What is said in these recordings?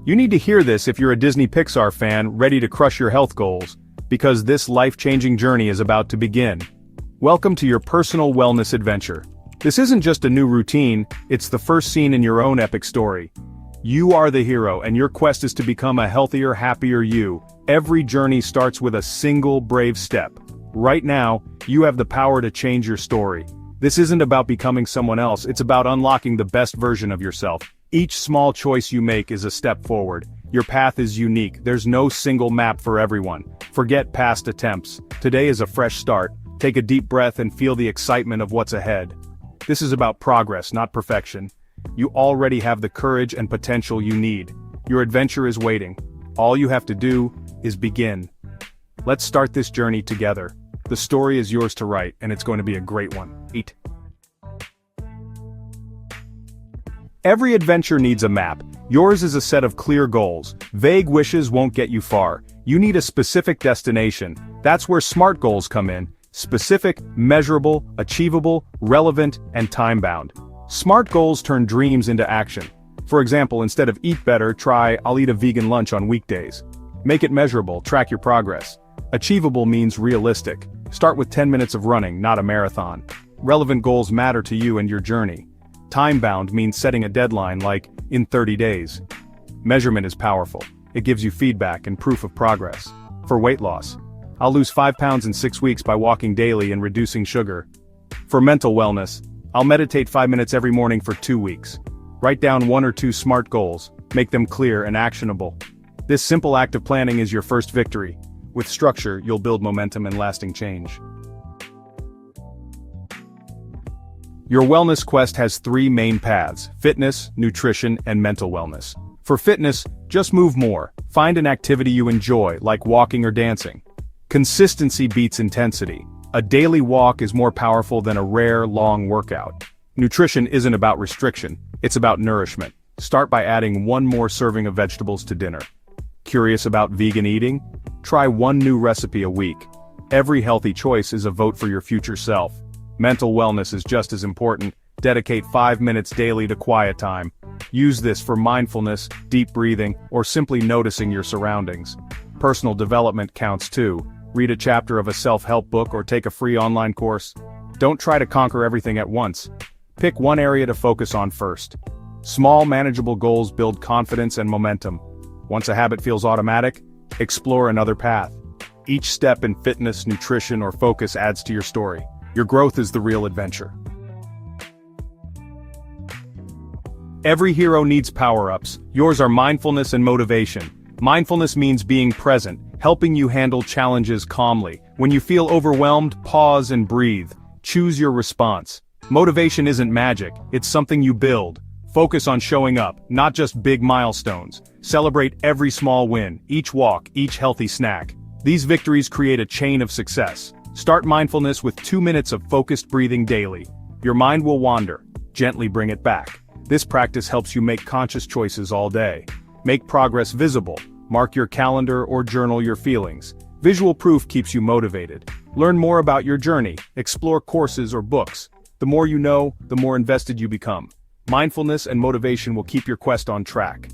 You need to hear this if you're a Disney Pixar fan ready to crush your health goals, because this life-changing journey is about to begin. Welcome to your personal wellness adventure. This isn't just a new routine, it's the first scene in your own epic story. You are the hero, and your quest is to become a healthier, happier you. Every journey starts with a single brave step. Right now, you have the power to change your story. This isn't about becoming someone else, it's about unlocking the best version of yourself. Each small choice you make is a step forward. Your path is unique, there's no single map for everyone. Forget past attempts. Today is a fresh start. Take a deep breath and feel the excitement of what's ahead. This is about progress, not perfection. You already have the courage and potential you need. Your adventure is waiting. All you have to do is begin. Let's start this journey together. The story is yours to write, and it's going to be a great one. 8. Every adventure needs a map. Yours is a set of clear goals. Vague wishes won't get you far. You need a specific destination. That's where SMART goals come in. Specific, measurable, achievable, relevant, and time-bound. SMART goals turn dreams into action. For example, instead of eat better, try I'll eat a vegan lunch on weekdays. Make it measurable, track your progress. Achievable means realistic. Start with 10 minutes of running, not a marathon. Relevant goals matter to you and your journey. Time-bound means setting a deadline like, in 30 days. Measurement is powerful. It gives you feedback and proof of progress. For weight loss, I'll lose 5 pounds in 6 weeks by walking daily and reducing sugar. For mental wellness, I'll meditate 5 minutes every morning for 2 weeks. Write down 1 or 2 SMART goals, make them clear and actionable. This simple act of planning is your first victory. With structure, you'll build momentum and lasting change. Your wellness quest has 3 main paths: fitness, nutrition, and mental wellness. For fitness, just move more. Find an activity you enjoy, like walking or dancing. Consistency beats intensity. A daily walk is more powerful than a rare, long workout. Nutrition isn't about restriction, it's about nourishment. Start by adding 1 more serving of vegetables to dinner. Curious about vegan eating? Try 1 new recipe a week. Every healthy choice is a vote for your future self. Mental wellness is just as important. Dedicate 5 minutes daily to quiet time. Use this for mindfulness, deep breathing, or simply noticing your surroundings. Personal development counts too. Read a chapter of a self-help book or take a free online course. Don't try to conquer everything at once. Pick 1 area to focus on first. Small, manageable goals build confidence and momentum. Once a habit feels automatic, explore another path. Each step in fitness, nutrition, or focus adds to your story. Your growth is the real adventure. Every hero needs power-ups. Yours are mindfulness and motivation. Mindfulness means being present, helping you handle challenges calmly. When you feel overwhelmed, pause and breathe. Choose your response. Motivation isn't magic, it's something you build. Focus on showing up, not just big milestones. Celebrate every small win, each walk, each healthy snack. These victories create a chain of success. Start mindfulness with 2 minutes of focused breathing daily. Your mind will wander. Gently bring it back. This practice helps you make conscious choices all day. Make progress visible. Mark your calendar or journal your feelings. Visual proof keeps you motivated. Learn more about your journey. Explore courses or books. The more you know, the more invested you become. Mindfulness and motivation will keep your quest on track.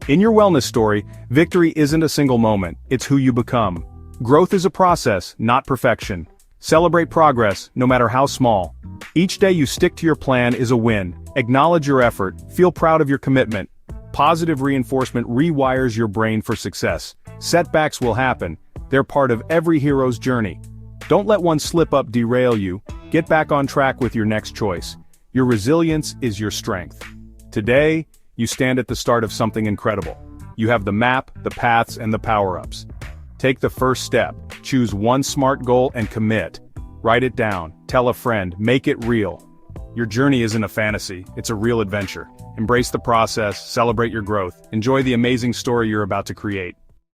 In your wellness story, victory isn't a single moment, it's who you become. Growth is a process, not perfection. Celebrate progress, no matter how small. Each day you stick to your plan is a win. Acknowledge your effort, feel proud of your commitment. Positive reinforcement rewires your brain for success. Setbacks will happen, they're part of every hero's journey. Don't let one slip-up derail you. Get back on track with your next choice. Your resilience is your strength. Today, you stand at the start of something incredible. You have the map, the paths, and the power-ups. Take the first step. Choose 1 SMART goal and commit. Write it down. Tell a friend. Make it real. Your journey isn't a fantasy, it's a real adventure. Embrace the process, celebrate your growth, enjoy the amazing story you're about to create.